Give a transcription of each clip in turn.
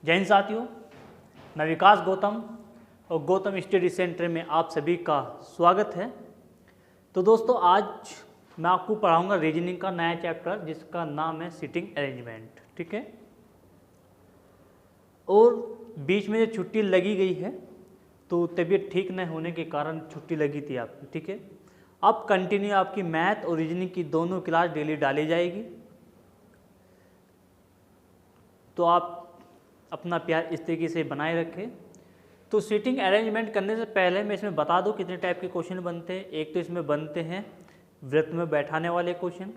जय हिंद साथियों, मैं विकास गौतम और गौतम स्टडी सेंटर में आप सभी का स्वागत है। तो दोस्तों, आज मैं आपको पढ़ाऊंगा रीजनिंग का नया चैप्टर जिसका नाम है सिटिंग अरेंजमेंट। ठीक है, और बीच में जो छुट्टी लगी गई है तो तबीयत ठीक न होने के कारण छुट्टी लगी थी आपकी। ठीक है, अब कंटिन्यू आपकी मैथ और रीजनिंग की दोनों क्लास डेली डाली जाएगी। तो आप अपना प्यार इस तरीके से बनाए रखें। तो सीटिंग अरेंजमेंट करने से पहले मैं इसमें बता दूं कितने टाइप के क्वेश्चन बनते हैं। एक तो इसमें बनते हैं वृत्त में बैठाने वाले क्वेश्चन,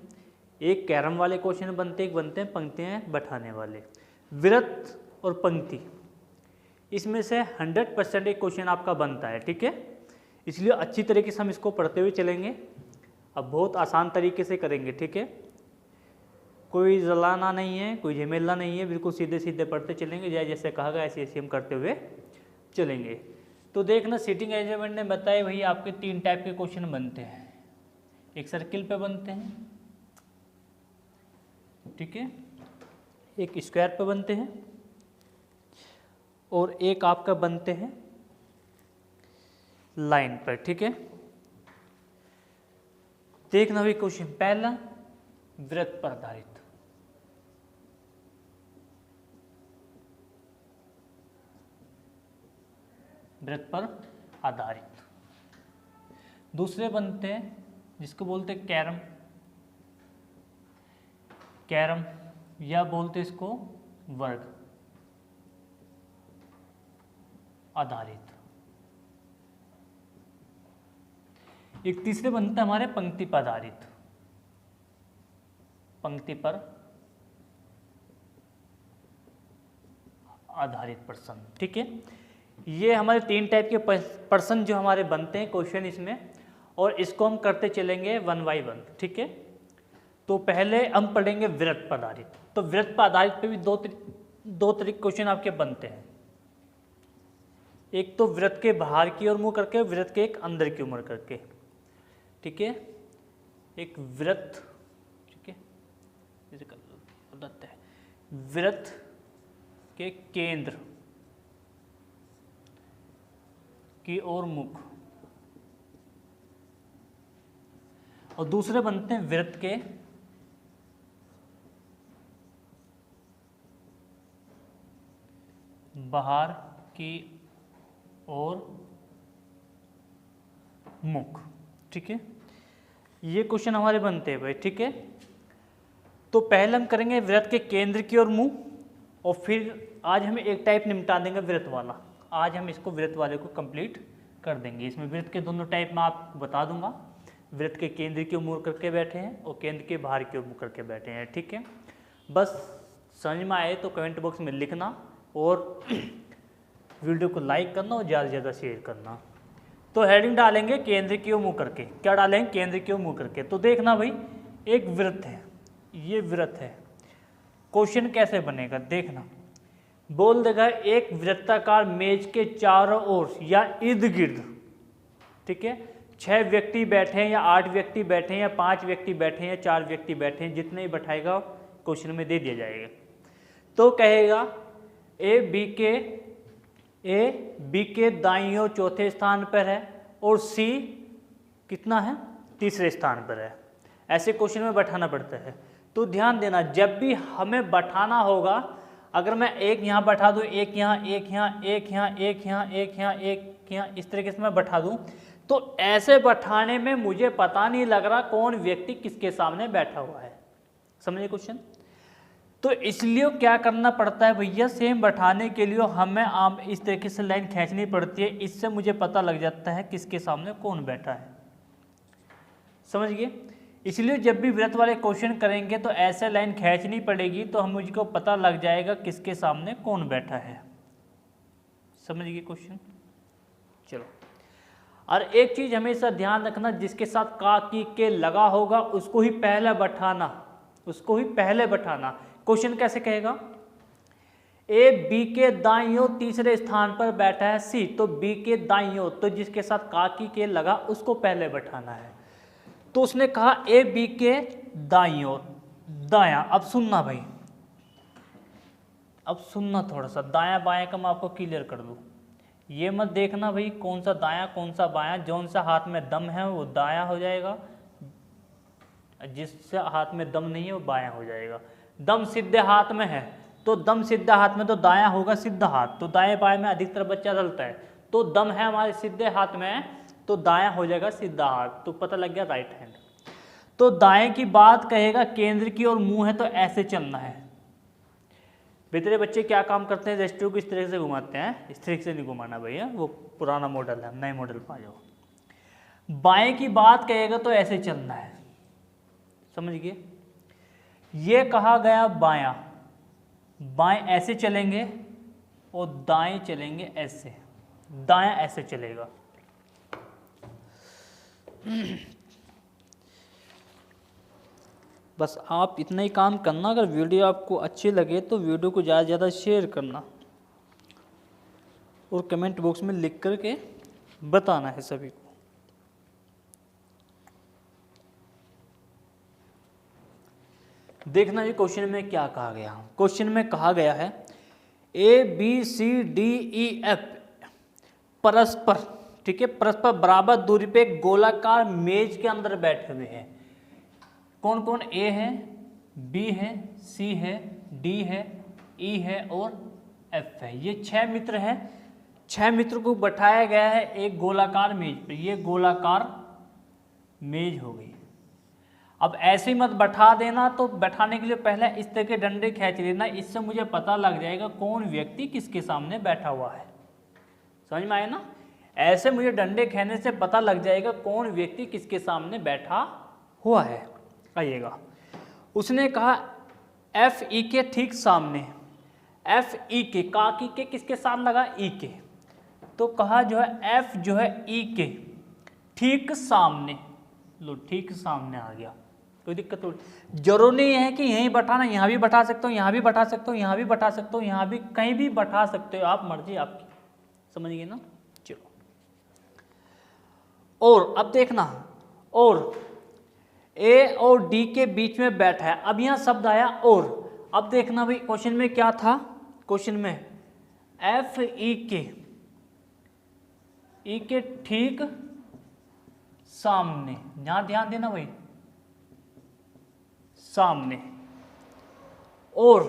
एक कैरम वाले क्वेश्चन बनते हैं, एक बनते हैं पंक्तियाँ बैठाने वाले। वृत्त और पंक्ति इसमें से 100% एक क्वेश्चन आपका बनता है। ठीक है, इसलिए अच्छी तरीके से हम इसको पढ़ते हुए चलेंगे। अब बहुत आसान तरीके से करेंगे। ठीक है, कोई जलाना नहीं है, कोई झमेला नहीं है, बिल्कुल सीधे सीधे पढ़ते चलेंगे। जैसे कहा गया ऐसे ऐसे हम करते हुए चलेंगे। तो देखना, सीटिंग अरेंजमेंट ने बताया वही आपके 3 टाइप के क्वेश्चन बनते हैं। एक सर्किल पे बनते हैं, ठीक है, एक स्क्वायर पे बनते हैं और एक आपका बनते हैं लाइन पर। ठीक है, देखना भी क्वेश्चन पहला वृत्त पर आधारित, वृत्त पर आधारित। दूसरे बनते हैं जिसको बोलते हैं कैरम, कैरम या बोलते इसको वर्ग आधारित। एक तीसरे बनते हैं हमारे पंक्ति पर आधारित, पंक्ति पर आधारित प्रश्न। ठीक है, ये हमारे 3 टाइप के प्रश्न जो हमारे बनते हैं क्वेश्चन इसमें, और इसको हम करते चलेंगे 1 बाय 1। ठीक है, तो पहले हम पढ़ेंगे वृत्त पर आधारित। तो वृत्त पर आधारित पे भी दो तरीके क्वेश्चन आपके बनते हैं। एक तो वृत्त के बाहर की ओर मुंह करके, वृत्त के एक अंदर की ओर करके। ठीक है, एक वृत्त, ठीक है, वृत्त के केंद्र की ओर मुख, और दूसरे बनते हैं वृत्त के बाहर की ओर मुख। ठीक है, ये क्वेश्चन हमारे बनते हैं भाई। ठीक है, तो पहले हम करेंगे वृत्त के केंद्र की ओर मुंह, और फिर आज हम एक टाइप निपटा देंगे वृत्त वाला। आज हम इसको वृत्त वाले को कंप्लीट कर देंगे। इसमें वृत्त के दोनों टाइप मैं आपको बता दूंगा। वृत्त के केंद्र की ओर मुड़ करके बैठे हैं और केंद्र के बाहर की ओर मुड़ करके बैठे हैं। ठीक है, बस समझ में आए तो कमेंट बॉक्स में लिखना और वीडियो को लाइक करना और ज़्यादा से ज़्यादा शेयर करना। तो हेडिंग डालेंगे केंद्र की ओर मुँह करके। क्या डालेंगे? केंद्र की ओर मुँह करके। तो देखना भाई, एक वृत्त है, ये वृत्त है। क्वेश्चन कैसे बनेगा देखना, बोल देगा एक वृत्ताकार मेज के चारों ओर या इर्द गिर्द, ठीक है, 6 व्यक्ति बैठे हैं या 8 व्यक्ति बैठे हैं या 5 व्यक्ति बैठे हैं या 4 व्यक्ति बैठे हैं, जितने ही बैठाएगा क्वेश्चन में दे दिया जाएगा। तो कहेगा ए बी के दाईं ओर चौथे स्थान पर है और सी कितना है? तीसरे स्थान पर है। ऐसे क्वेश्चन में बैठाना पड़ता है। तो ध्यान देना, जब भी हमें बैठाना होगा, अगर मैं एक यहाँ बैठा दूँ, एक यहाँ, एक यहाँ, एक यहाँ, एक यहाँ, एक यहाँ, एक यहाँ, इस तरीके से मैं बैठा दूँ, तो ऐसे बैठाने में मुझे पता नहीं लग रहा कौन व्यक्ति किसके सामने बैठा हुआ है। समझिए क्वेश्चन। तो इसलिए क्या करना पड़ता है भैया, सेम बैठाने के लिए हमें आम इस तरीके से लाइन खींचनी पड़ती है। इससे मुझे पता लग जाता है किसके सामने कौन बैठा है। समझ गए? इसलिए जब भी वृत्त वाले क्वेश्चन करेंगे तो ऐसे लाइन खींचनी पड़ेगी, तो हम मुझको पता लग जाएगा किसके सामने कौन बैठा है। समझ गए क्वेश्चन? चलो, और एक चीज हमेशा ध्यान रखना, जिसके साथ का की के लगा होगा उसको ही पहले बैठाना, उसको ही पहले बैठाना। क्वेश्चन कैसे कहेगा? ए बी के दाईं ओर तीसरे स्थान पर बैठा है सी, तो बी के दाईं ओर, तो जिसके साथ का की के लगा उसको पहले बैठाना है। तो उसने कहा ए बी के दाईं ओर, दायां। अब सुनना भाई, अब सुनना थोड़ा सा, दायां बायां का मैं आपको क्लियर कर दूं। ये मत देखना भाई कौन सा दायां कौन सा बायां, जौन सा हाथ में दम है वो दायां हो जाएगा, जिससे हाथ में दम नहीं है वो बायां हो जाएगा। दम सीधे हाथ में है तो दम सीधे हाथ में तो दायां होगा सीधा हाथ, तो दाएं बाएं में अधिकतर बच्चा चलता है, तो दम है हमारे सीधे हाथ में तो दायां हो जाएगा सीधा हाथ, तो पता लग गया राइट हैंड। तो दाएं की बात कहेगा, केंद्र की ओर मुंह है तो ऐसे चलना है। बेहतरे बच्चे क्या काम करते हैं, रेस्टू को इस तरह से घुमाते हैं, इस तरह से नहीं घुमाना भैया, वो पुराना मॉडल है, नए मॉडल पर आ जाओ। बाएं की बात कहेगा तो ऐसे चलना है, समझ गए। ये कहा गया बायां, बाएं ऐसे चलेंगे और दाएं चलेंगे ऐसे, दायां ऐसे चलेगा। बस आप इतना ही काम करना। अगर वीडियो आपको अच्छी लगे तो वीडियो को ज़्यादा से ज़्यादा शेयर करना और कमेंट बॉक्स में लिख करके बताना है सभी को। देखना जी क्वेश्चन में क्या कहा गया। क्वेश्चन में कहा गया है ABCDEF परस्पर, ठीक है, परस्पर बराबर दूरी पे एक गोलाकार मेज के अंदर बैठे हुए हैं। कौन कौन? A है, B है, C है, D है, E है और F है। ये 6 मित्र हैं। 6 मित्र को बैठाया गया है एक गोलाकार मेज पे। ये गोलाकार मेज हो गई। अब ऐसे ही मत बैठा देना, तो बैठाने के लिए पहले इस तरह के डंडे खींच लेना, इससे मुझे पता लग जाएगा कौन व्यक्ति किसके सामने बैठा हुआ है। समझ में आया ना? ऐसे मुझे डंडे खींचने से पता लग जाएगा कौन व्यक्ति किसके सामने बैठा हुआ है। आइएगा, उसने कहा FE के ठीक सामने, FE के काकी के किसके साथ लगा? E के, तो कहा जो है F जो है E के ठीक सामने, लो ठीक सामने आ गया, कोई दिक्कत नहीं। जरूरी नहीं है कि यहीं बैठाना, यहाँ भी बैठा सकते हो, यहाँ भी बैठा सकते हो, यहाँ भी बैठा सकते हो, यहाँ भी कहीं भी बैठा सकते हो आप, मर्जी आपकी। समझ गए ना? चलो, और अब देखना, और A और D के बीच में बैठा है। अब यहाँ शब्द आया और। अब देखना भाई क्वेश्चन में क्या था, क्वेश्चन में FE के E के ठीक सामने, यहां ध्यान देना भाई, सामने, और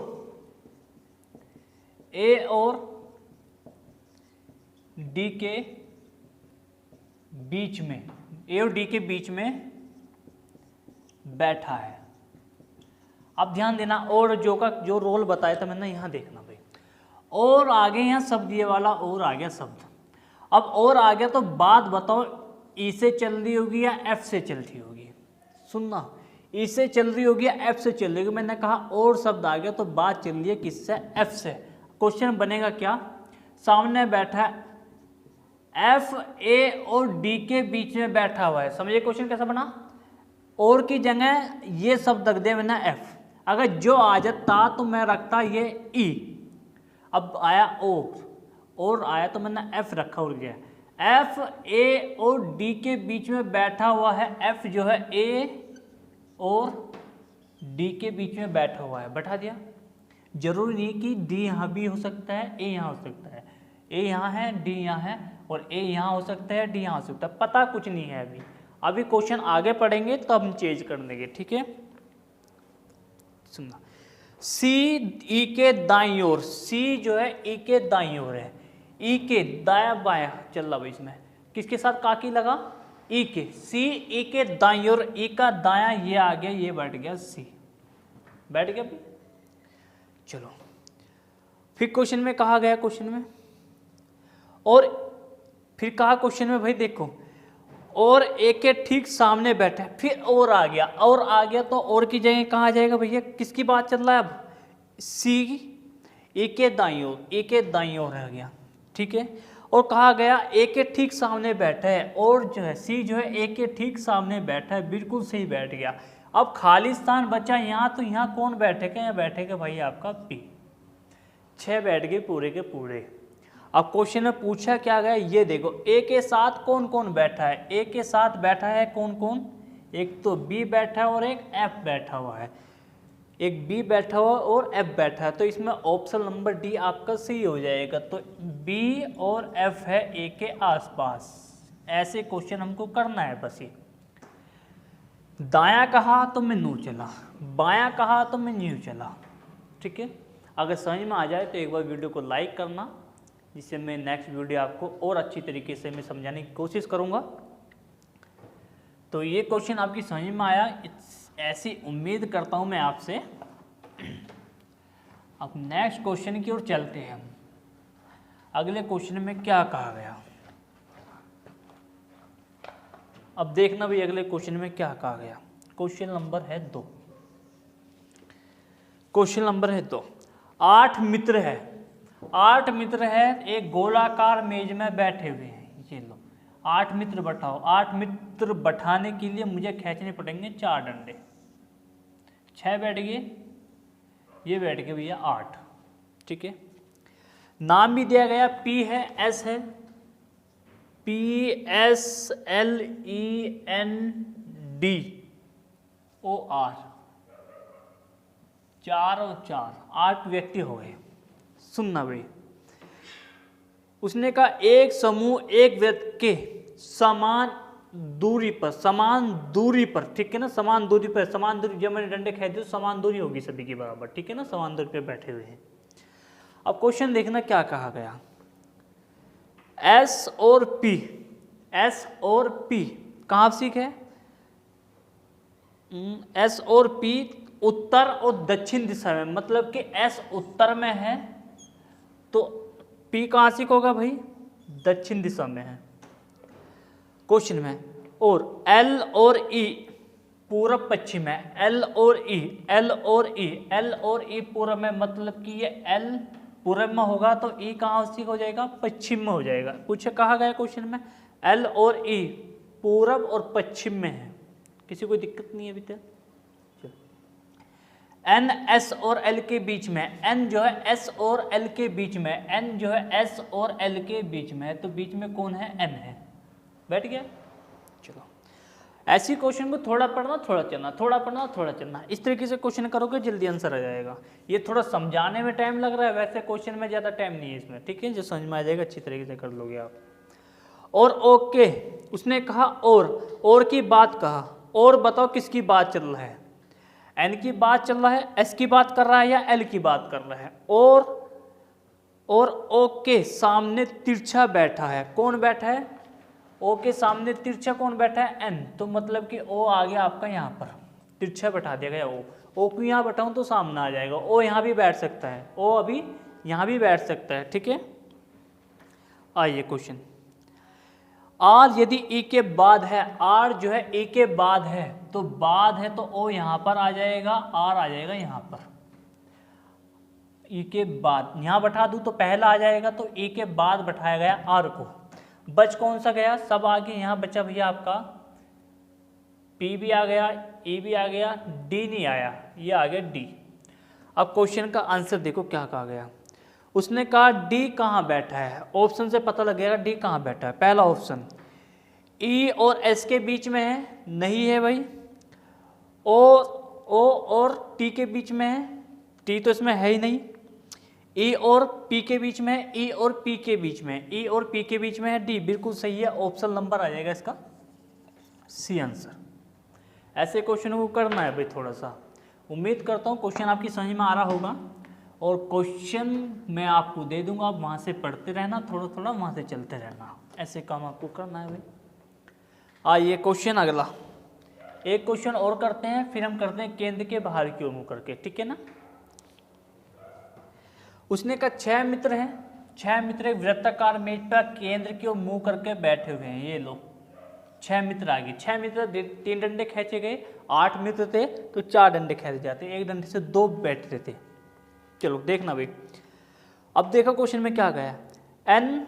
A और D के बीच में, A और D के बीच में बैठा है। अब ध्यान देना, और जो का जो रोल बताया था मैंने, यहां देखना भाई, और आगे यहां शब्द ये वाला और आ गया शब्द। अब और आ गया तो बात बताओ, ई से चल रही होगी या एफ से चल रही होगी? सुनना, ई से चल रही होगी या एफ से चल रही होगी? मैंने कहा और शब्द आ गया तो बात चल रही है किससे? एफ से। क्वेश्चन बनेगा क्या? सामने बैठा है, एफ ए और डी के बीच में बैठा हुआ है। समझिए क्वेश्चन कैसा बना? और की जगह ये शब्द रख दे मैंने एफ, अगर जो आ जाता तो मैं रखता ये ई। अब आया और आया तो मैंने एफ रखा और गया। एफ ए और डी के बीच में बैठा हुआ है, एफ जो है ए और डी के बीच में बैठा हुआ है, बैठा दिया। जरूरी नहीं कि डी यहाँ भी हो सकता है, ए यहाँ हो सकता है, ए यहाँ है, डी यहाँ है, और ए यहाँ हो सकता है, डी यहाँ हो सकता है, पता कुछ नहीं है अभी। अभी क्वेश्चन आगे पढ़ेंगे तो हम चेंज कर देंगे, ठीक है? सुनना, सी ई के दाईं ओर, सी जो है ई के दाईं ओर है, ई के दायां बायां चल रहा भाई, इसमें किसके साथ काकी लगा? ई के। सी ई के दाईं ओर, ई का दायां ये आ गया, ये बैठ गया सी, बैठ गया भाई। चलो फिर क्वेश्चन में कहा गया, क्वेश्चन में और फिर कहा क्वेश्चन में भाई देखो, और ए के ठीक सामने बैठा है, फिर और आ गया, और आ गया तो और की जगह कहाँ आ जाएगा भैया? किसकी बात चल रहा है अब? सी ए के दाईं ओर, ए के दाईं ओर आ गया, ठीक है? और कहा गया ए के ठीक सामने बैठा है, और जो है सी जो है ए के ठीक सामने बैठा है, बिल्कुल सही बैठ गया। अब खाली स्थान बचा यहाँ, तो यहाँ कौन बैठेगा? यहाँ बैठेगा भाई आपका पी। 6 बैठ गए पूरे के पूरे। अब क्वेश्चन में पूछा क्या गया, ये देखो, ए के साथ कौन कौन बैठा है? ए के साथ बैठा है कौन कौन? एक तो बी बैठा है और एक एफ बैठा हुआ है। एक बी बैठा हुआ और एफ बैठा है, तो इसमें ऑप्शन नंबर डी आपका सही हो जाएगा। तो बी और एफ है ए के आसपास। ऐसे क्वेश्चन हमको करना है बस। ये दायां कहा तो मैं नू चला, बायां कहा तो मैं न्यू चला। ठीक है, अगर समझ में आ जाए तो एक बार वीडियो को लाइक करना, जिससे मैं नेक्स्ट वीडियो आपको और अच्छी तरीके से मैं समझाने की कोशिश करूँगा। तो ये क्वेश्चन आपकी समझ में आया, ऐसी उम्मीद करता हूँ मैं आपसे। अब नेक्स्ट क्वेश्चन की ओर चलते हैं हम। अगले क्वेश्चन में क्या कहा गया, अब देखना भी अगले क्वेश्चन में क्या कहा गया। क्वेश्चन नंबर है 2। क्वेश्चन नंबर है 2। 8 मित्र है, 8 मित्र है, एक गोलाकार मेज में बैठे हुए हैं। ये लो 8 मित्र बैठाओ। 8 मित्र बैठाने के लिए मुझे खींचने पड़ेंगे 4 डंडे। 6 बैठ गए, ये बैठ गए भैया 8। ठीक है, नाम भी दिया गया, पी है, एस है, PSLENDOR। 4 और 4 8 व्यक्ति हो गए। सुनना भाई, उसने कहा एक समूह एक व्यक्ति के समान दूरी पर, समान दूरी पर, ठीक है ना, समान दूरी पर, समान दूरी, जब मैंने डंडे खेल दिए समान दूरी होगी सभी की बराबर। ठीक है ना, समान दूरी पर बैठे हुए हैं। अब क्वेश्चन देखना क्या कहा गया। एस और पी, एस और पी कहाँ सीख है, एस और पी उत्तर और दक्षिण दिशा में, मतलब कि एस उत्तर में है तो पी कहाँ सीख होगा भाई, दक्षिण दिशा में है क्वेश्चन में। और एल और ई पूरब पश्चिम है, एल और ई, एल और ई, एल और ई पूरब में, मतलब कि ये एल पूरब में होगा तो ई कहाँ सीख हो जाएगा, पश्चिम में हो जाएगा। कुछ कहा गया क्वेश्चन में एल और ई पूरब और पश्चिम में है, किसी को दिक्कत नहीं है अभी तक। एन एस और एल के बीच में, एन जो है एस और एल के बीच में, एन जो है एस और एल के बीच में है, तो बीच में कौन है, एन है। बैठ गया। चलो ऐसी क्वेश्चन को थोड़ा पढ़ना थोड़ा चलना, थोड़ा पढ़ना थोड़ा चलना, इस तरीके से क्वेश्चन करोगे जल्दी आंसर आ जाएगा। ये थोड़ा समझाने में टाइम लग रहा है, वैसे क्वेश्चन में ज़्यादा टाइम नहीं है इसमें। ठीक है, जो समझ में आ जाएगा अच्छी तरीके से कर लोगे आप। और ओके, उसने कहा और की बात कहा, और बताओ किसकी बात चल रहा है, एन की बात चल रहा है, एस की बात कर रहा है या एल की बात कर रहा है। और ओ के सामने तिरछा बैठा है, कौन बैठा है, ओ के सामने तिरछा कौन बैठा है, एन। तो मतलब कि ओ आ गया आपका यहाँ पर, तिरछा बैठा दिया गया ओ को यहाँ बैठाऊँ तो सामने आ जाएगा। ओ यहाँ भी बैठ सकता है, ओ अभी यहाँ भी बैठ सकता है। ठीक है, आइए क्वेश्चन। आर यदि ई के बाद है, आर जो है ई के बाद है, तो बाद है तो ओ यहाँ पर आ जाएगा, आर आ जाएगा यहाँ पर। ई के बाद यहाँ बैठा दूँ तो पहला आ जाएगा, तो ई के बाद बैठाया गया आर को। बच कौन सा गया, सब आगे, यहाँ बचा भैया आपका पी भी आ गया, ई भी आ गया, डी नहीं आया, ये आ गया डी। अब क्वेश्चन का आंसर देखो क्या कहा गया। उसने कहा डी कहाँ बैठा है, ऑप्शन से पता लगेगा डी कहाँ बैठा है। पहला ऑप्शन ई और एस के बीच में है, नहीं है भाई। ओ और टी के बीच में है, टी तो इसमें है ही नहीं। ई और पी के बीच में है, ई और पी के बीच में, ई और पी के बीच में है, डी बिल्कुल सही है। ऑप्शन नंबर आ जाएगा इसका सी आंसर। ऐसे क्वेश्चन को करना है भाई थोड़ा सा। उम्मीद करता हूँ क्वेश्चन आपकी समझ में आ रहा होगा, और क्वेश्चन मैं आपको दे दूंगा, आप वहाँ से पढ़ते रहना, थोड़ा थोड़ा वहाँ से चलते रहना, ऐसे काम आपको करना है भाई। आइए क्वेश्चन अगला, एक क्वेश्चन और करते हैं, फिर हम करते हैं केंद्र के बाहर की ओर मुँह करके। ठीक है ना। उसने कहा 6 मित्र हैं, 6 मित्र एक वृत्ताकार मेज पर केंद्र की ओर मुँह करके बैठे हुए हैं। ये लो 6 मित्र आ गए, 6 मित्र, 3 डंडे खींचे गए, 8 मित्र थे तो 4 डंडे खींचे जाते, एक डंडे से 2 बैठते थे। चलो देखना भाई, अब देखो क्वेश्चन में क्या गया। एन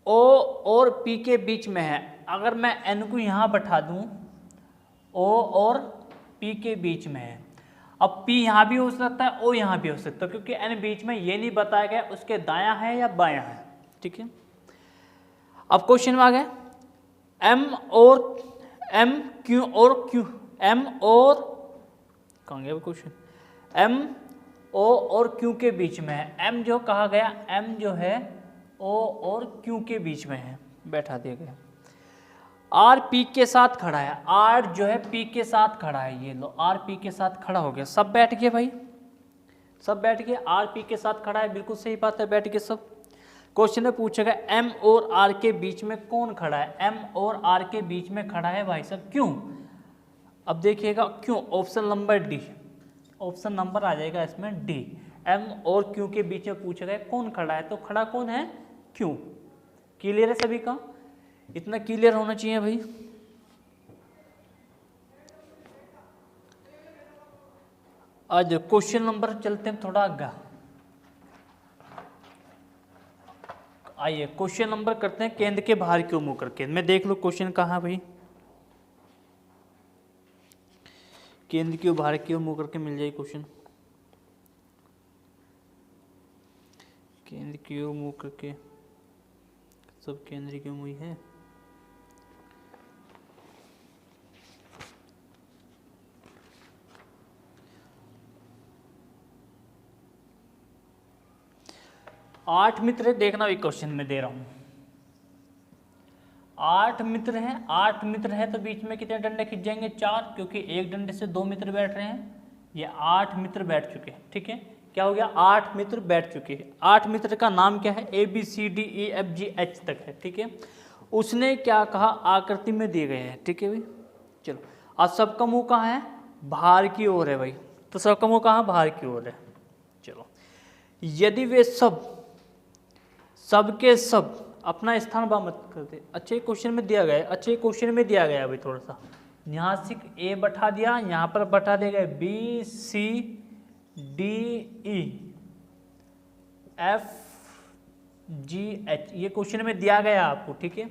ओ और पी के बीच में है, अगर मैं एन को यहाँ बैठा दूँ, ओ और पी के बीच में है। अब पी यहाँ भी हो सकता है, ओ यहाँ भी हो सकता है, क्योंकि एन बीच में ये नहीं बताया गया उसके दायां है या बायां है। ठीक है, अब क्वेश्चन में आ गया एम और क्यू, एम और कहाँ गया क्वेश्चन, एम ओ और क्यू के बीच में है। एम जो कहा गया, एम जो है ओ और क्यू के बीच में है, बैठा दिया गया। आर पी के साथ खड़ा है, आर जो है पी के साथ खड़ा है, ये लो आर पी के साथ खड़ा हो गया, सब बैठ गए भाई, सब बैठ गए। आर पी के साथ खड़ा है, बिल्कुल सही बात है, बैठ गए सब। क्वेश्चन में पूछेगा एम और आर के बीच में कौन खड़ा है, एम और आर के बीच में खड़ा है भाई साहब, क्यों? अब देखिएगा क्यों, option number D, option number आ जाएगा इसमें डी। एम और क्यू के बीच में पूछा गया कौन खड़ा है, तो खड़ा कौन है, क्यू। क्लियर है सभी का, इतना क्लियर होना चाहिए भाई। आज क्वेश्चन नंबर चलते हैं थोड़ा आगे, आइए क्वेश्चन नंबर करते हैं केंद्र के बाहर क्यों मुंह करके। मैं देख लो क्वेश्चन कहाँ भाई, केंद्र के बाहर क्यों मुंह करके मिल जाए क्वेश्चन, केंद्र की ओर मुंह करके, सब केंद्र की मुंह है। आठ मित्र है, देखना भी क्वेश्चन में दे रहा हूं, 8 मित्र हैं, 8 मित्र है तो बीच में कितने डंडे खिंच जाएंगे, 4, क्योंकि एक डंडे से 2 मित्र बैठ रहे हैं, ये 8 मित्र बैठ चुके हैं। ठीक है, क्या हो गया, 8 मित्र बैठ चुके हैं। 8 मित्र का नाम क्या है, A B C D E F G H तक है। ठीक है, उसने क्या कहा, आकृति में दिए गए हैं। ठीक है भाई, चलो अब सबका मुंह कहाँ है, बाहर की ओर है भाई, तो सबका मुंह कहाँ, बाहर की ओर है। चलो, यदि वे सबके सब अपना स्थान बामत करते, अच्छे क्वेश्चन में दिया गया है, अच्छे क्वेश्चन में दिया गया है भाई, थोड़ा सा यहाँ से ए बैठा दिया, यहाँ पर बैठा दिया गया B C D E F G H, ये क्वेश्चन में दिया गया आपको। ठीक है,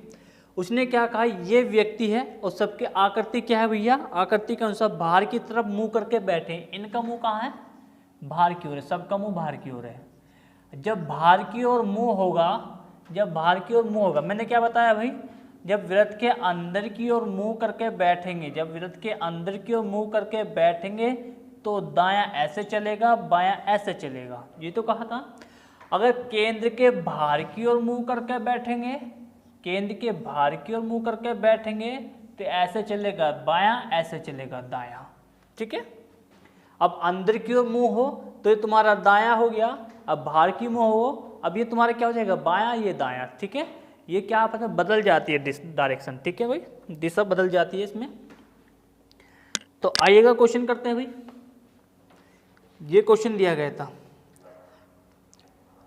उसने क्या कहा, ये व्यक्ति है और सबके आकृति क्या है भैया, आकृति के अनुसार बाहर की तरफ मुंह करके बैठे, इनका मुंह कहाँ है, बाहर की ओर है, सबका मुंह बाहर की ओर है। जब बाहर की ओर मुंह होगा, जब बाहर की ओर मुंह होगा, मैंने क्या बताया भाई, जब वृत्त के अंदर की ओर मुंह करके बैठेंगे, जब वृत्त के अंदर की ओर मुंह करके बैठेंगे तो दायां ऐसे चलेगा, बायां ऐसे चलेगा, ये तो कहा था। अगर केंद्र के बाहर की ओर मुंह करके बैठेंगे, केंद्र के बाहर की ओर मुंह करके बैठेंगे तो ऐसे चलेगा बायां, ऐसे चलेगा दायां। ठीक है, अब अंदर की ओर मुंह हो तो ये तुम्हारा दायां हो गया, अब बाहर की मुंह हो, अब ये तुम्हारा क्या हो जाएगा, बायां, ये दायां। ठीक है, ये क्या पता बदल जाती है डायरेक्शन। ठीक है भाई, दिशा बदल जाती है इसमें। तो आइएगा क्वेश्चन करते हैं भाई, ये क्वेश्चन दिया गया था,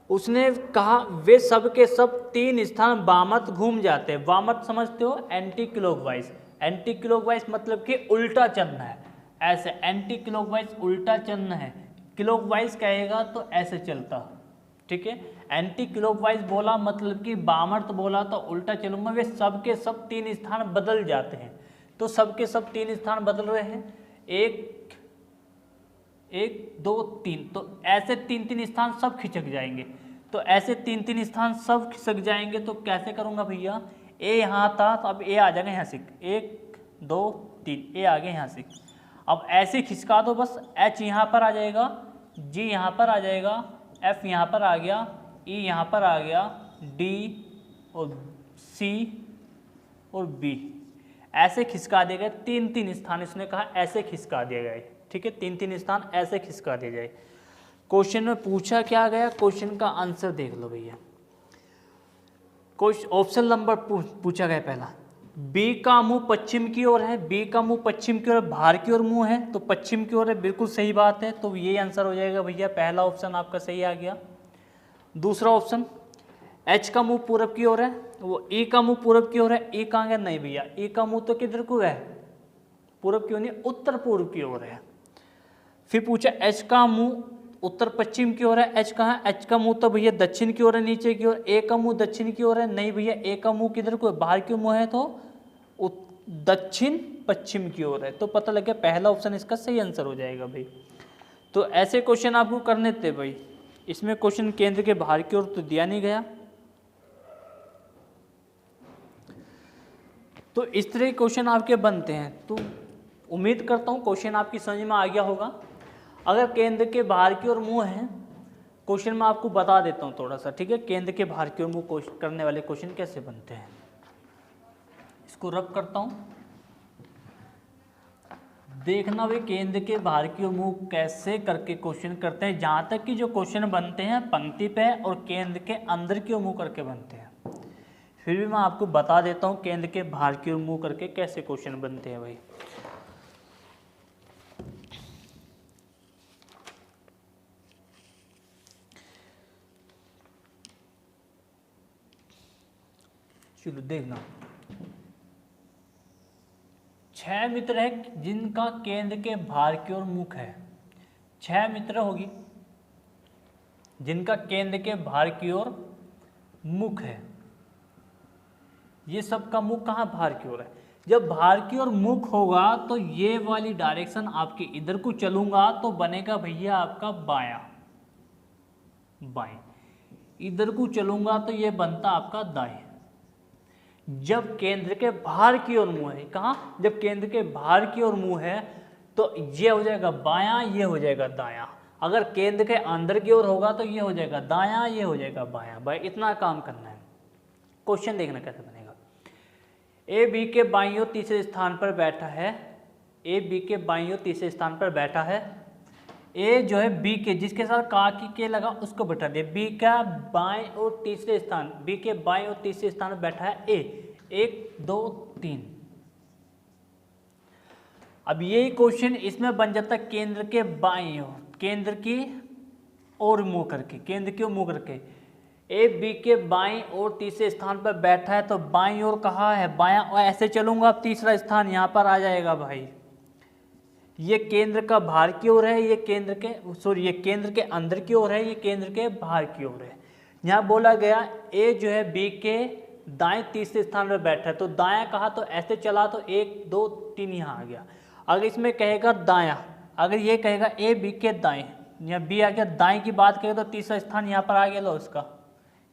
उसने कहा वे सब के सब 3 स्थान वामत घूम जाते हैं। वामत समझते हो, एंटी क्लॉकवाइज, एंटी क्लॉकवाइज मतलब कि उल्टा चलना है, ऐसे एंटी क्लॉकवाइज उल्टा चलना है, क्लॉकवाइज कहेगा तो ऐसे चलता। ठीक है, एंटी क्लॉकवाइज बोला मतलब कि वामर्त बोला तो उल्टा चलूंगा। वे सब के सब 3 स्थान बदल जाते हैं, तो सब के सब 3 स्थान बदल रहे हैं, 1 2 3, तो ऐसे 3 स्थान सब खिसक जाएंगे। तो ऐसे 3 स्थान सब खिसक जाएंगे तो कैसे करूंगा भैया, ए यहाँ था तो अब ए आ जाएगा यहाँ से, 1 2 3, ए आ गया यहाँ से। अब ऐसे खिसका दो बस, एच यहाँ पर आ जाएगा, जी यहाँ पर आ जाएगा, एफ यहाँ पर आ गया, ई यहाँ पर आ गया, डी और सी और बी, ऐसे खिसका दिए गए। 3 स्थान इसने कहा ऐसे खिसका दिए गए। ठीक है, 3 स्थान ऐसे खिसका दिए जाए। क्वेश्चन में पूछा क्या गया, क्वेश्चन का आंसर देख लो भैया। ऑप्शन नंबर पूछा गया पहला, बी का मुंह पश्चिम की ओर है, बी का मुंह पश्चिम की ओर, बाहर की ओर मुंह है तो पश्चिम की ओर है, बिल्कुल सही बात है, तो ये आंसर हो जाएगा भैया, पहला ऑप्शन आपका सही आ गया। दूसरा ऑप्शन, एच का मुंह पूरब की ओर है, वो ई का मुंह पूरब की ओर है, ई कहाँ गया, नहीं भैया, ई का मुंह तो किधर को है, पूरब की ओर नहीं, उत्तर पूर्व की ओर है। फिर पूछा एच का मुंह उत्तर पश्चिम की ओर है, एच कहाँ, एच का मुंह तो भैया दक्षिण की ओर है, नीचे की ओर। ए का मुंह दक्षिण की ओर है, नहीं भैया, ए का मुंह किधर को है, बाहर की मुंह है, तो दक्षिण पश्चिम की ओर है। तो पता लग गया पहला ऑप्शन इसका सही आंसर हो जाएगा भाई। तो ऐसे क्वेश्चन आपको करने थे भाई, इसमें क्वेश्चन केंद्र के बाहर की ओर तो दिया नहीं गया। तो इस तरह के क्वेश्चन आपके बनते हैं। तो उम्मीद करता हूँ क्वेश्चन आपकी समझ में आ गया होगा। अगर केंद्र के बाहर की ओर मुंह है, क्वेश्चन में आपको बता देता हूँ थोड़ा सा, ठीक है। केंद्र के बाहर की ओर मुंह करने वाले क्वेश्चन कैसे बनते हैं, इसको रब करता हूँ, देखना भाई केंद्र के बाहर की ओर मुंह कैसे करके क्वेश्चन करते हैं। जहाँ तक कि जो क्वेश्चन बनते हैं पंक्ति पे और केंद्र के अंदर की ओर मुंह करके बनते हैं। फिर भी मैं आपको बता देता हूँ केंद्र के बाहर की ओर मुंह करके कैसे क्वेश्चन बनते हैं भाई। चलो देखना, 6 मित्र है जिनका केंद्र के बाहर की ओर मुख है। 6 मित्र होगी जिनका केंद्र के बाहर की ओर मुख है। ये सबका मुख कहाँ बाहर की ओर है। जब बाहर की ओर मुख होगा तो ये वाली डायरेक्शन आपके इधर को चलूंगा तो बनेगा भैया आपका बायां, बाएं। इधर को चलूंगा तो ये बनता आपका दाएं। जब केंद्र के बाहर की ओर मुंह है, कहाँ, जब केंद्र के बाहर की ओर मुंह है तो ये हो जाएगा बायां, ये हो जाएगा दायां। अगर केंद्र के अंदर की ओर होगा तो ये हो जाएगा दायां, ये हो जाएगा बायां। भाई इतना काम करना है। क्वेश्चन देखना कैसे बनेगा। ए बी के बाईं ओर तीसरे स्थान पर बैठा है। ए बी के बाईं ओर तीसरे स्थान पर बैठा है। ए जो है बी के, जिसके साथ का की के लगा उसको बैठा दिया। बी का बाएं और तीसरे स्थान, बी के बाएं और तीसरे स्थान पर बैठा है ए। 1 2 3। अब ये क्वेश्चन इसमें बन जाता है केंद्र के बाईं ओर, केंद्र की ओर मुंह करके, केंद्र की ओर मुंह करके। ए बी के बाईं और तीसरे स्थान पर बैठा है तो बाईं ओर कहाँ है, बायां। और ऐसे चलूंगा अब तीसरा स्थान यहाँ पर आ जाएगा भाई। ये केंद्र का बाहर की ओर है, ये केंद्र के ये केंद्र के अंदर की ओर है, ये केंद्र के बाहर की ओर है। यहाँ बोला गया ए जो है बी के दाएं तीसरे स्थान पर बैठा है तो दायां कहा तो ऐसे चला तो 1 2 3 यहाँ आ गया। अगर इसमें कहेगा दायां, अगर ये कहेगा ए बी के दाएं, यहाँ बी आ गया, दाएं की बात करें तो तीसरा स्थान यहाँ पर आ गया। लो उसका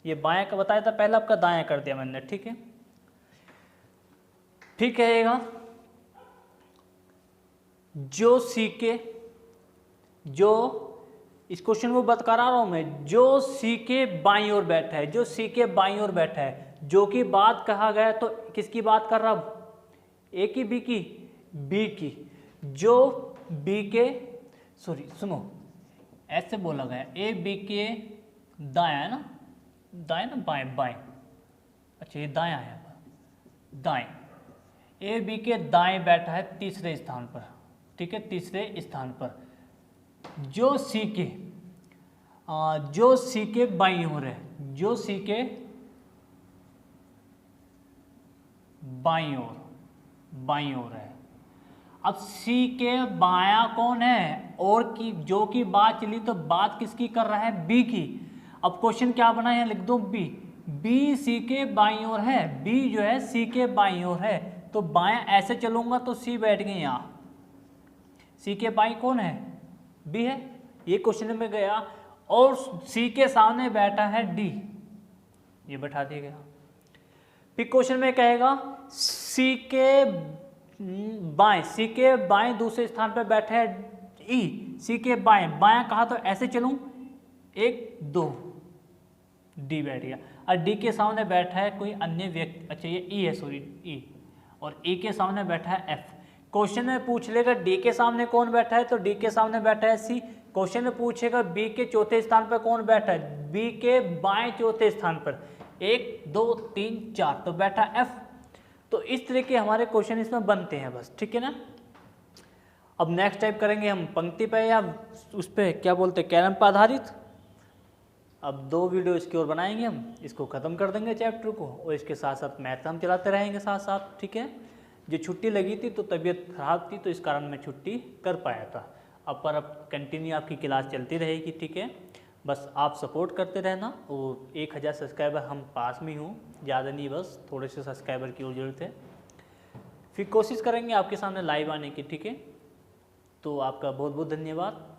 ये बायां का बताया था पहले, आपका दायां कर दिया मैंने, ठीक है। फिर कहेगा जो सी के, जो इस क्वेश्चन को बता रहा हूं मैं, जो सी के बाईं ओर बैठा है, जो सी के बाईं ओर बैठा है, जो की बात कहा गया तो किसकी बात कर रहा, ए की बी की, बी की। जो बी के सुनो ऐसे बोला गया ए बी के दायां है ना, दाएं ना, बाएं बाएं, अच्छा ये दायां है, दाएं। ए बी के दाएं बैठा है तीसरे स्थान पर, ठीक है, तीसरे स्थान पर। जो सी के बाईं ओर है, जो सी के बाईं ओर है। अब सी के बायां कौन है, और की जो की बात चली तो बात किसकी कर रहा है, बी की। अब क्वेश्चन क्या बना है, लिख दो बी, बी सी के बाईं ओर है, बी जो है सी के बाईं ओर है तो बायां ऐसे चलूंगा तो सी बैठ गई यहाँ। सी के बाईं कौन है, बी है, ये क्वेश्चन में गया। और सी के सामने बैठा है डी, ये बैठा दिया गया। फिर क्वेश्चन में कहेगा सी के बाएं दूसरे स्थान पर बैठा है ई, सी के बाएं, बायां कहा तो ऐसे चलूं 1 2, डी बैठ गया। और डी के सामने बैठा है कोई अन्य व्यक्ति, अच्छा ये ई है, सॉरी ई, और ई के सामने बैठा है एफ। क्वेश्चन में पूछ लेगा डी के सामने कौन बैठा है तो डी के सामने बैठा है सी। क्वेश्चन में पूछेगा बी के चौथे स्थान पर कौन बैठा है, बी के बाएं चौथे स्थान पर 1 2 3 4 तो बैठा एफ। तो इस तरह के हमारे क्वेश्चन इसमें बनते हैं बस, ठीक है ना। अब नेक्स्ट टाइप करेंगे हम पंक्ति पे या उस पर क्या बोलते हैं, कैलम पर आधारित। अब 2 वीडियो इसकी ओर बनाएंगे हम, इसको ख़त्म कर देंगे चैप्टर को, और इसके साथ साथ मैथ हम चलाते रहेंगे साथ साथ, ठीक है। जो छुट्टी लगी थी तो तबीयत खराब थी तो इस कारण मैं छुट्टी कर पाया था। अब कंटिन्यू आपकी क्लास चलती रहेगी, ठीक है। बस आप सपोर्ट करते रहना। और 1000 सब्सक्राइबर हम पास में हूँ, ज़्यादा नहीं, बस थोड़े से सब्सक्राइबर की और ज़रूरत है। फिर कोशिश करेंगे आपके सामने लाइव आने की, ठीक है। तो आपका बहुत बहुत धन्यवाद।